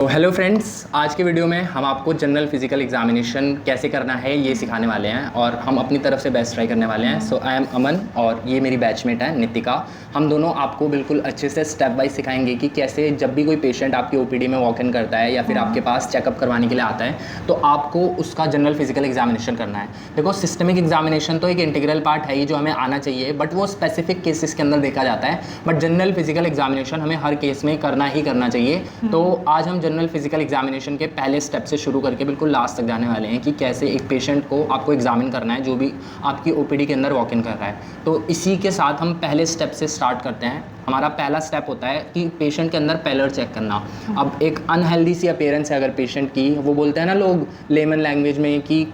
तो hello friends, आज के वीडियो में हम आपको जनरल फिजिकल एग्जामिनेशन कैसे करना है ये सिखाने वाले हैं और हम अपनी तरफ से बेस्ट ट्राई करने वाले हैं। सो आई एम अमन और ये मेरी बैचमेट है नितिका। हम दोनों आपको बिल्कुल अच्छे से स्टेप वाइज सिखाएंगे कि कैसे जब भी कोई पेशेंट आपकी ओपीडी में वॉक इन करता है या फिर आपके पास चेकअप करवाने के लिए आता है तो आपको उसका जनरल फिजिकल एग्जामिनेशन करना है। देखो, सिस्टमिक एग्जामिनेशन तो एक इंटीग्रल पार्ट है ही जो हमें आना चाहिए, बट वो स्पेसिफिक केसेस के अंदर देखा जाता है। बट जनरल फिजिकल एग्जामिनेशन हमें हर केस में करना ही करना चाहिए। तो आज हम जनरल फिजिकल एग्जामिनेशन के पहले स्टेप से शुरू करके बिल्कुल लास्ट तक जाने वाले हैं कि कैसे एक पेशेंट को आपको एग्जामिन करना है जो भी आपकी ओपीडी के अंदर वॉक इन कर रहा है। तो इसी के साथ हम पहले स्टेप से स्टार्ट करते हैं। हमारा पहला स्टेप होता है कि पेशेंट के अंदर पैलर चेक करना। अब एक अनहेल्दी सी अपीयरेंस है अगर पेशेंट की, वो बोलते हैं ना लोग लेमन लैंग्वेज में कि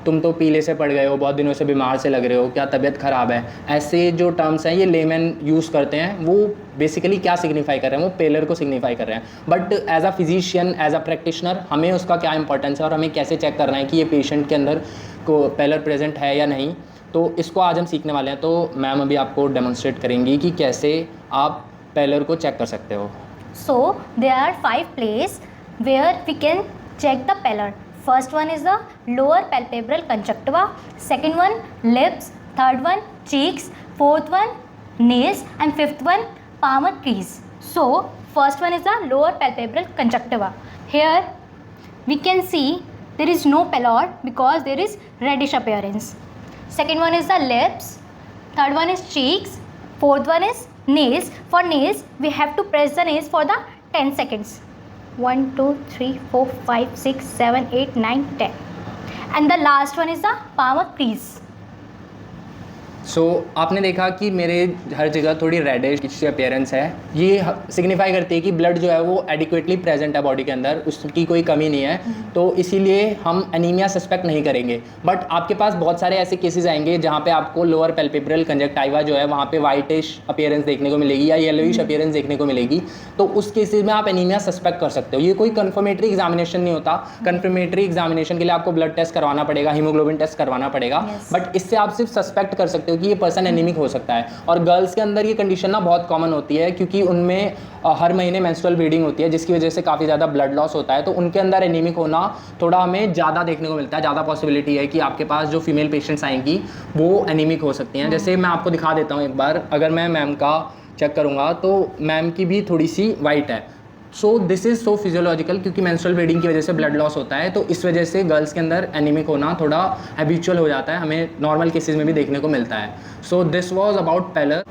तुम तो पीले से पड़ गए हो, बहुत दिनों से बीमार से लग रहे हो, क्या तबीयत ख़राब है। ऐसे जो टर्म्स हैं ये लेमन यूज़ करते हैं, वो बेसिकली क्या सिग्निफाई कर रहे हैं, वो पेलर को सिग्निफाई कर रहे हैं। But as a physician, as a practitioner, हमें उसका क्या इंपॉर्टेंस है और हमें कैसे चेक करना है कि ये पेशेंट के अंदर को पेलर प्रेजेंट है या नहीं। तो इसको आज हम सीखने वाले हैं। तो मैम अभी आपको डेमोन्स्ट्रेट करेंगी कि कैसे आप पेलर को चेक कर सकते हो। So there are 5 places where we can check the pallor. First one is the lower palpebral conjunctiva, second one lips, third one cheeks, fourth one nails and fifth one palmar crease. So first one is the lower palpebral conjunctiva. Here we can see there is no pallor because there is reddish appearance. Second one is the lips, third one is cheeks, fourth one is nails. For nails we have to press the nails for the 10 seconds. 1 2 3 4 5 6 7 8 9 10, and the last one is the palmar crease. सो आपने देखा कि मेरे हर जगह थोड़ी reddish सी appearance है। ये signify करती है कि ब्लड जो है वो एडिक्वेटली प्रेजेंट है बॉडी के अंदर, उसकी कोई कमी नहीं है। तो इसीलिए हम एनीमिया सस्पेक्ट नहीं करेंगे। बट आपके पास बहुत सारे ऐसे केसेस आएंगे जहाँ पे आपको लोअर पेल्पेब्रल कंजक्टाइवा जो है वहाँ पे वाइटिश अपीयरेंस देखने को मिलेगी या येलोइश अपीयरेंस देखने को मिलेगी। तो उस केसेस में आप एनीमिया सस्पेक्ट कर सकते हो। ये कोई कन्फर्मेटरी एग्जामिनेशन नहीं होता। कन्फर्मेटरी एग्जामिनेशन के लिए आपको ब्लड टेस्ट करवाना पड़ेगा, हीमोग्लोबिन टेस्ट करवाना पड़ेगा। बट इससे आप सिर्फ सस्पेक्ट कर सकते हो कि ये पर्सन एनीमिक हो सकता है। और गर्ल्स के अंदर ये कंडीशन ना बहुत कॉमन होती है क्योंकि उनमें हर महीने मेंस्ट्रुअल ब्लीडिंग होती है जिसकी वजह से काफ़ी ज़्यादा ब्लड लॉस होता है। तो उनके अंदर एनीमिक होना थोड़ा हमें ज़्यादा देखने को मिलता है। ज़्यादा पॉसिबिलिटी है कि आपके पास जो फीमेल पेशेंट्स आएंगी वो एनीमिक हो सकती हैं। जैसे मैं आपको दिखा देता हूँ एक बार, अगर मैं मैम का चेक करूँगा तो मैम की भी थोड़ी सी वाइट है। So this is so physiological क्योंकि मेंस्ट्रुअल ब्लीडिंग की वजह से ब्लड लॉस होता है। तो इस वजह से गर्ल्स के अंदर एनीमिक होना थोड़ा हैबिचुअल हो जाता है, हमें नॉर्मल केसेस में भी देखने को मिलता है। So this was about pallor.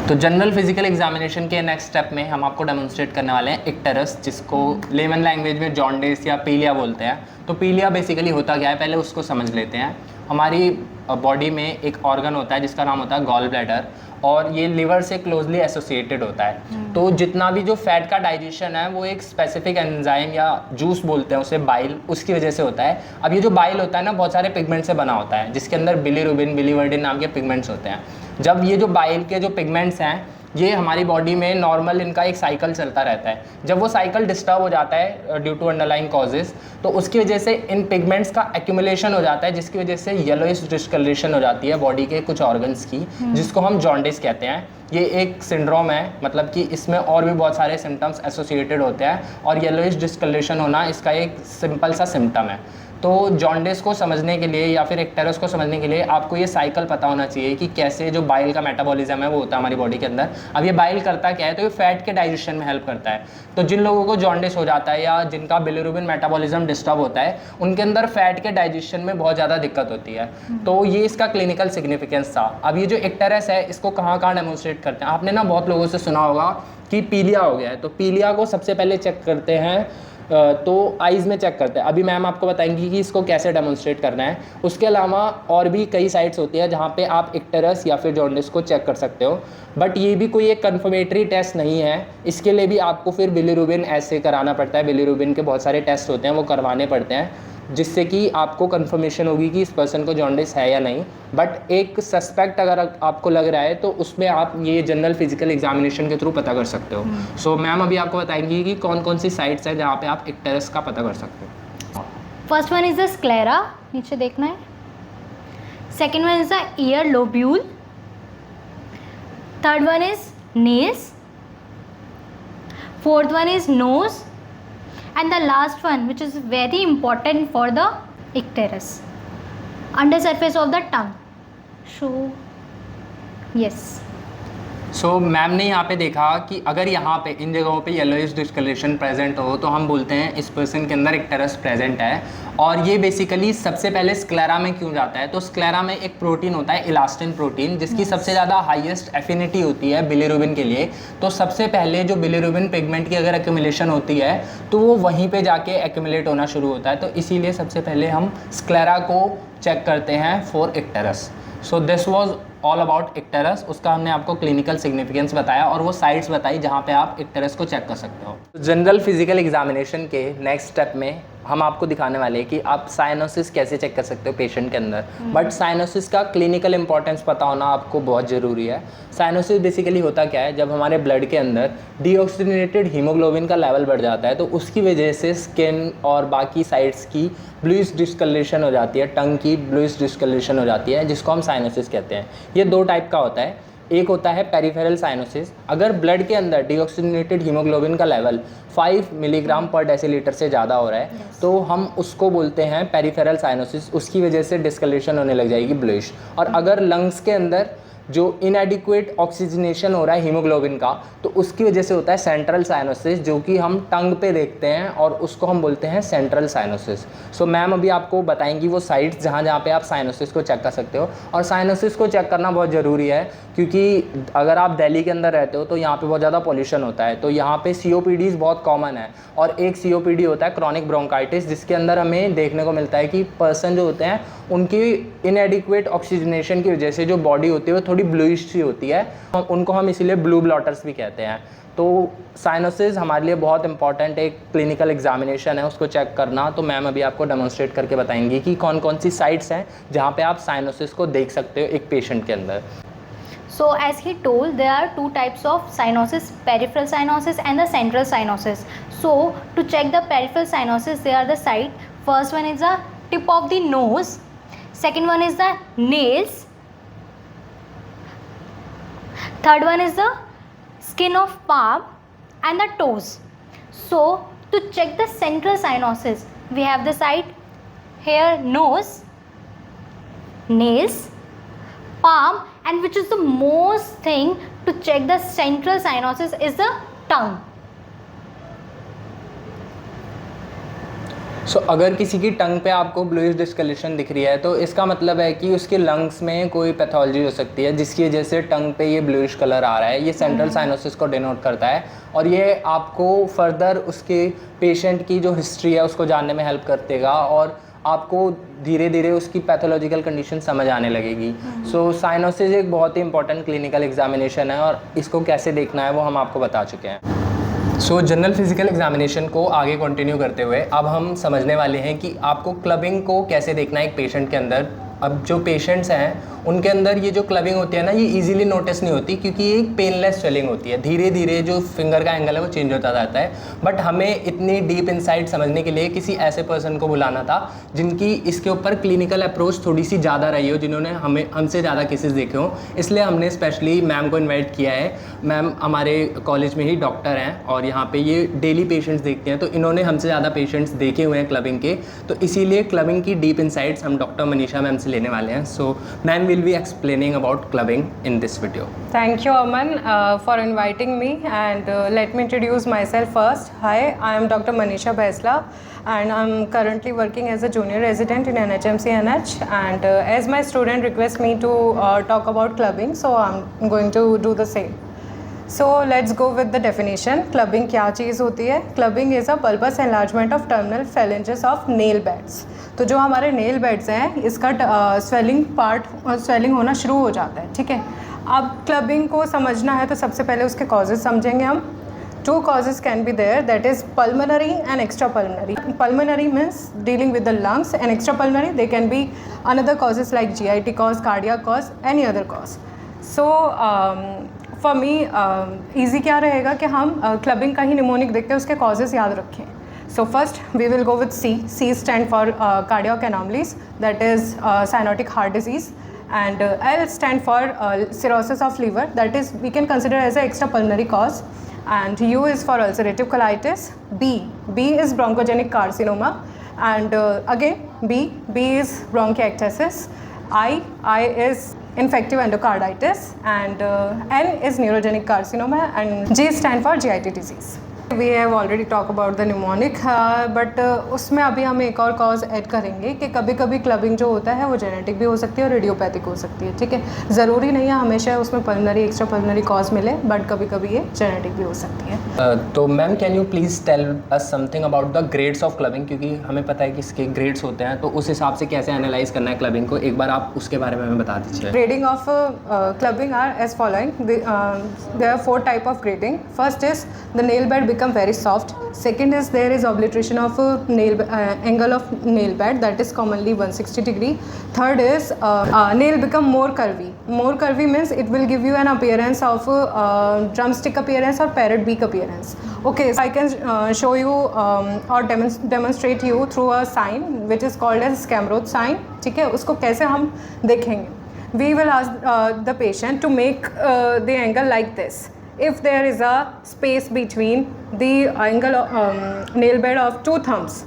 तो जनरल फिजिकल एग्जामिनेशन के नेक्स्ट स्टेप में हम आपको डेमोन्स्ट्रेट करने वाले हैं इक्टेरस, जिसको लेमन लैंग्वेज में जॉन्डिस या पीलिया बोलते हैं। तो पीलिया बेसिकली होता क्या है, पहले उसको समझ लेते हैं। हमारी बॉडी में एक ऑर्गन होता है जिसका नाम होता है गॉल ब्लैडर, और ये लिवर से क्लोजली एसोसिएटेड होता है। तो जितना भी जो फैट का डाइजेशन है वो एक स्पेसिफिक एंजाइम या जूस बोलते हैं उसे, बाइल, उसकी वजह से होता है। अब ये जो बाइल होता है ना बहुत सारे पिगमेंट से बना होता है जिसके अंदर बिलीरुबिन, बिलीवर्डिन नाम के पिगमेंट्स होते हैं। जब ये जो बाइल के जो पिगमेंट्स हैं ये हमारी बॉडी में नॉर्मल इनका एक साइकिल चलता रहता है। जब वो साइकिल डिस्टर्ब हो जाता है ड्यू टू अंडरलाइंग कॉजेज़ तो उसकी वजह से इन पिगमेंट्स का एक्यूमुलेशन हो जाता है जिसकी वजह से येलोइश डिस्कलरेशन हो जाती है बॉडी के कुछ ऑर्गन्स की, जिसको हम जॉन्डिस कहते हैं। ये एक सिंड्रोम है, मतलब कि इसमें और भी बहुत सारे सिम्टम्स एसोसिएटेड होते हैं और येलोइश डिस्कलरेशन होना इसका एक सिंपल सा सिम्टम है। तो जॉन्डिस को समझने के लिए या फिर इक्टेरस को समझने के लिए आपको ये साइकिल पता होना चाहिए कि कैसे जो बाइल का मेटाबॉलिज्म है वो होता है हमारी बॉडी के अंदर। अब ये बाइल करता क्या है, तो ये फैट के डाइजेशन में हेल्प करता है। तो जिन लोगों को जॉन्डिस हो जाता है या जिनका बिलिरुबिन मेटाबॉलिज्म डिस्टर्ब होता है उनके अंदर फैट के डाइजेशन में बहुत ज़्यादा दिक्कत होती है। तो ये इसका क्लिनिकल सिग्निफिकेंस था। अब ये जो इक्टेरस है इसको कहाँ कहाँ डेमोन्स्ट्रेट करते हैं, आपने ना बहुत लोगों से सुना होगा कि पीलिया हो गया है। तो पीलिया को सबसे पहले चेक करते हैं तो आइज़ में चेक करते हैं। अभी मैम आपको बताएंगी कि इसको कैसे डेमोन्स्ट्रेट करना है। उसके अलावा और भी कई साइट्स होती है जहाँ पे आप इक्टेरस या फिर जॉन्डिस को चेक कर सकते हो। बट ये भी कोई एक कन्फर्मेटरी टेस्ट नहीं है, इसके लिए भी आपको फिर बिलीरुबिन ऐसे कराना पड़ता है। बिलीरुबिन के बहुत सारे टेस्ट होते हैं वो करवाने पड़ते हैं जिससे कि आपको कंफर्मेशन होगी कि इस पर्सन को जॉन्डिस है या नहीं। बट एक सस्पेक्ट अगर आपको लग रहा है तो उसमें आप ये जनरल फिजिकल एग्जामिनेशन के थ्रू पता कर सकते हो। सो मैम अभी आपको बताएंगी कि कौन कौन सी साइट्स हैं जहाँ पे आप इक्टेरस का पता कर सकते हो। First one is the sclera, नीचे देखना है। Second one is the ear lobule. Third one is nails. Fourth one is nose And the last one, which is very important for the icterus, under surface of the tongue. So yes. So ma'am ने यहाँ पे देखा कि अगर यहाँ पे इन जगहों पे येलोइश डिस्कलरेशन प्रेजेंट हो तो हम बोलते हैं इस पर्सन के अंदर इक्टेरस प्रेजेंट है। और ये बेसिकली सबसे पहले स्क्लेरा में क्यों जाता है, तो स्क्लेरा में एक प्रोटीन होता है इलास्टिन प्रोटीन, जिसकी सबसे ज़्यादा हाईएस्ट एफिनिटी होती है बिलिरुबिन के लिए। तो सबसे पहले जो बिलिरुबिन पिगमेंट की अगर एक्यूमुलेशन होती है तो वो वहीं पे जाके एक्यूमुलेट होना शुरू होता है। तो इसीलिए सबसे पहले हम स्क्लेरा को चेक करते हैं for icterus. So this was all about icterus. उसका हमने आपको क्लिनिकल सिग्निफिकेंस बताया और वो साइट्स बताई जहाँ पे आप इक्टेरस को चेक कर सकते हो। जनरल फिजिकल एग्जामिनेशन के नेक्स्ट स्टेप में हम आपको दिखाने वाले हैं कि आप साइनोसिस कैसे चेक कर सकते हो पेशेंट के अंदर। बट साइनोसिस का क्लिनिकल इंपॉर्टेंस पता होना आपको बहुत ज़रूरी है। साइनोसिस बेसिकली होता क्या है, जब हमारे ब्लड के अंदर डीऑक्सीजनेटेड हीमोग्लोबिन का लेवल बढ़ जाता है तो उसकी वजह से स्किन और बाकी साइड्स की ब्लूइश डिस्कलरेशन हो जाती है, टंग की ब्लूइश डिस्कलरेशन हो जाती है, जिसको हम साइनोसिस कहते हैं। ये दो टाइप का होता है। एक होता है पेरिफेरल साइनोसिस, अगर ब्लड के अंदर डीऑक्सीजनेटेड हीमोग्लोबिन का लेवल 5 मिलीग्राम पर डेसीलीटर से ज़्यादा हो रहा है तो हम उसको बोलते हैं पेरिफेरल साइनोसिस। उसकी वजह से डिस्कलरेशन होने लग जाएगी ब्लूइश। और अगर लंग्स के अंदर जो इनएडिक्वेट ऑक्सीजनेशन हो रहा है हीमोग्लोबिन का तो उसकी वजह से होता है सेंट्रल साइनोसिस, जो कि हम टंग पे देखते हैं और उसको हम बोलते हैं सेंट्रल साइनोसिस। सो मैम अभी आपको बताएंगी वो साइट्स जहाँ पे आप साइनोसिस को चेक कर सकते हो। और साइनोसिस को चेक करना बहुत ज़रूरी है क्योंकि अगर आप दिल्ली के अंदर रहते हो तो यहाँ पे बहुत ज़्यादा पॉल्यूशन होता है, तो यहाँ पे COPDs बहुत कॉमन है। और एक COPD होता है क्रॉनिक ब्रोंकाइटिस, जिसके अंदर हमें देखने को मिलता है कि पर्सन जो होते हैं उनकी इनएडिक्वेट ऑक्सीजनेशन की वजह से जो बॉडी होती है वो थोड़ी ब्लूइश सी होती है, उनको हम इसीलिए ब्लू ब्लॉटर्स भी कहते हैं। तो साइनोसिस हमारे लिए बहुत इंपॉर्टेंट एक क्लिनिकल एग्जामिनेशन है, उसको चेक करना। तो मैम अभी आपको डेमोन्स्ट्रेट करके बताएंगी कि कौन कौन सी साइट्स हैं जहाँ पे आप साइनोसिस को देख सकते हो एक पेशेंट के अंदर। So as he told, there are two types of cyanosis, peripheral cyanosis and the central cyanosis. So to check the peripheral cyanosis, there are the site. First one is the tip of the nose. Second one is the nails. Third one is the skin of palm and the toes. So to check the central cyanosis, we have the site here: nose, nails, palm, and which is the most thing to check the central cyanosis is the tongue. सो अगर किसी की टंग पे आपको bluish discolouration दिख रही है तो इसका मतलब है कि उसके लंग्स में कोई पैथोलॉजी हो सकती है जिसकी वजह से टंग पे ये ब्लूइश कलर आ रहा है। ये सेंट्रल साइनोसिस को डिनोट करता है और ये आपको फर्दर उसके पेशेंट की जो हिस्ट्री है उसको जानने में हेल्प करेगा और आपको धीरे धीरे उसकी पैथोलॉजिकल कंडीशन समझ आने लगेगी। सो साइनोसिस एक बहुत ही इंपॉर्टेंट क्लिनिकल एग्जामिनेशन है और इसको कैसे देखना है वो हम आपको बता चुके हैं। सो जनरल फिजिकल एग्जामिनेशन को आगे कंटिन्यू करते हुए अब हम समझने वाले हैं कि आपको क्लबिंग को कैसे देखना है एक पेशेंट के अंदर। अब जो पेशेंट्स हैं उनके अंदर ये जो क्लबिंग होती है ना, ये इजीली नोटिस नहीं होती क्योंकि ये एक पेनलेस स्वेलिंग होती है। धीरे धीरे जो फिंगर का एंगल है वो चेंज होता जाता है। बट हमें इतनी डीप इनसाइट समझने के लिए किसी ऐसे पर्सन को बुलाना था जिनकी इसके ऊपर क्लिनिकल अप्रोच थोड़ी सी ज़्यादा रही हो, जिन्होंने हमसे ज़्यादा केसेस देखे हों। इसलिए हमने स्पेशली मैम को इन्वाइट किया है। मैम हमारे कॉलेज में ही डॉक्टर हैं और यहाँ पर ये डेली पेशेंट्स देखते हैं, तो इन्होंने हमसे ज़्यादा पेशेंट्स देखे हुए हैं क्लबिंग के, तो इसीलिए क्लबिंग की डीप इनसाइट्स हम डॉक्टर मनीषा मैम से लेने वाले हैं। So ma'am will be explaining about clubbing in this video. Thank you Aman for inviting me and let me introduce myself first. Hi, I am Dr. Manisha Baisla and I'm currently working as a junior resident in NHMC NH and as my student requests me to talk about clubbing, so I'm going to do the same. So let's go with the definition. Clubbing क्या चीज़ होती है? Clubbing is a bulbous enlargement of terminal phalanges of nail beds. तो जो हमारे nail beds हैं इसका swelling होना शुरू हो जाता है, ठीक है। अब क्लबिंग को समझना है तो सबसे पहले उसके कॉजेज़ समझेंगे हम। Two causes can be there, that is pulmonary and extrapulmonary. Pulmonary means dealing with the lungs and extrapulmonary they can be another causes like GIT cause, cardiac cause, any other cause. So for me easy क्या रहेगा कि हम clubbing का ही mnemonic देख के उसके causes याद रखें। So first we will go with C. C stand for cardiac anomalies, that is cyanotic heart disease, and L stand for cirrhosis of liver, that is we can consider as an extrapulmonary cause. and U is for ulcerative colitis. B is bronchogenic carcinoma, and again B is bronchiectasis. I is infective endocarditis, and N is neurogenic carcinoma, and G stand for GIT disease. We have already talked about the pneumonic, but उसमें अभी हम एक और cause add करेंगे कि कभी कभी clubbing जो होता है वो जेनेटिक भी हो सकती है और रेडियोपैथिक हो सकती है, ठीक है। ज़रूरी नहीं है हमेशा उसमें पल्मनरी एक्स्ट्रा पल्मनरी कॉज मिले, बट कभी कभी ये जेनेटिक भी हो सकती है। तो ma'am can you please tell us something about the grades of clubbing, क्योंकि हमें पता है कि इसके ग्रेड्स होते हैं, तो उस हिसाब से कैसे एनालाइज करना है क्लबिंग को, एक बार आप उसके बारे में हमें बता दीजिए। Grading of clubbing are as following. There are 4 type of grading. First is the nail bed become very soft. Second is there is obliteration of angle of nail bed, that is commonly 160 degree. Third is nail become more curvy. More curvy means it will give you an appearance of drumstick appearance or parrot beak appearance. Okay, so I can show you or demonstrate you through a sign which is called as Scamroth sign. ठीक है, उसको कैसे हम देखेंगे? We will ask the patient to make the angle like this. If there is a space between the angle nail bed of 2 thumbs,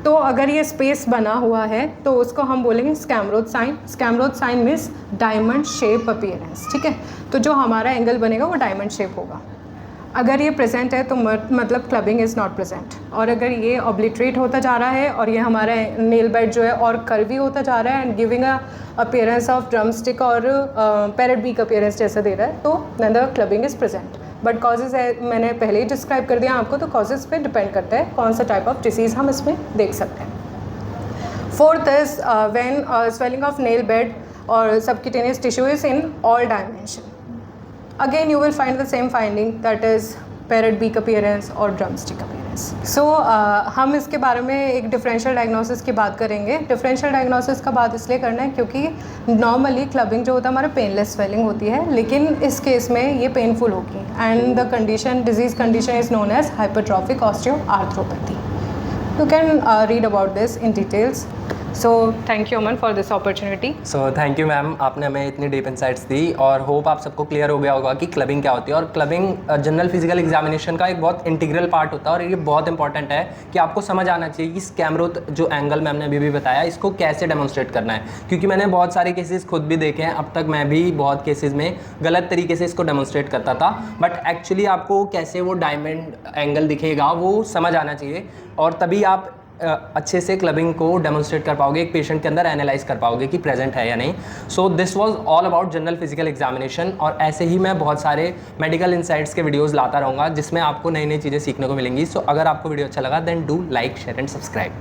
तो अगर ये space बना हुआ है तो उसको हम बोलेंगे Schamroth sign. Schamroth sign means diamond shape appearance, ठीक है। तो जो हमारा एंगल बनेगा वो डायमंड शेप होगा। अगर ये प्रेजेंट है तो मतलब क्लबिंग इज़ नॉट प्रेजेंट, और अगर ये ऑब्लिटरेट होता जा रहा है और ये हमारा नेल बेड जो है और कर्वी होता जा रहा है and giving a appearance of drum stick और पैरेट बीक अपीयरेंस जैसा दे रहा है, तो then the clubbing is present. But causes है, मैंने पहले ही डिस्क्राइब कर दिया आपको, तो कॉजेज़ पे डिपेंड करता है कौन सा टाइप ऑफ डिसीज़ हम इसमें देख सकते हैं। Fourth is when swelling of nail bed और subcutaneous tissue is in all dimension. Again you will find the same finding, that is parrot beak appearance और drumstick appearance. So हम इसके बारे में एक डिफरेंशियल डायग्नोसिस की बात करेंगे. डिफरेंशियल डायग्नोसिस का बात इसलिए करना है क्योंकि नॉर्मली क्लबिंग जो होता है हमारा पेनलेस स्वेलिंग होती है, लेकिन इस केस में ये पेनफुल होगी and the condition disease condition is known as hypertrophic osteoarthropathy. You can read about this in details. So thank you Aman for this opportunity. So thank you ma'am, आपने हमें इतनी डीप इंसाइट्स दी और hope आप सबको clear हो गया होगा कि क्लबिंग क्या होती है. और क्लबिंग जनरल फिजिकल एग्जामिनेशन का एक बहुत इंटीग्रल पार्ट होता है और ये बहुत इंपॉर्टेंट है कि आपको समझ आना चाहिए कि स्कैमरोथ जो एंगल मैम ने अभी भी बताया इसको कैसे डेमोन्स्ट्रेट करना है, क्योंकि मैंने बहुत सारे केसेस खुद भी देखे हैं. अब तक मैं भी बहुत केसेस में गलत तरीके से इसको डेमोन्स्ट्रेट करता था, बट एक्चुअली आपको कैसे वो डायमंड एंगल दिखेगा वो समझ आना चाहिए और तभी आप अच्छे से क्लबिंग को डेमोन्स्ट्रेट कर पाओगे, एक पेशेंट के अंदर एनालाइज कर पाओगे कि प्रेजेंट है या नहीं. सो this was all about general physical examination, और ऐसे ही मैं बहुत सारे मेडिकल इंसाइट्स के वीडियोस लाता रहूँगा जिसमें आपको नई नई चीज़ें सीखने को मिलेंगी. सो अगर आपको वीडियो अच्छा लगा then do like share and subscribe.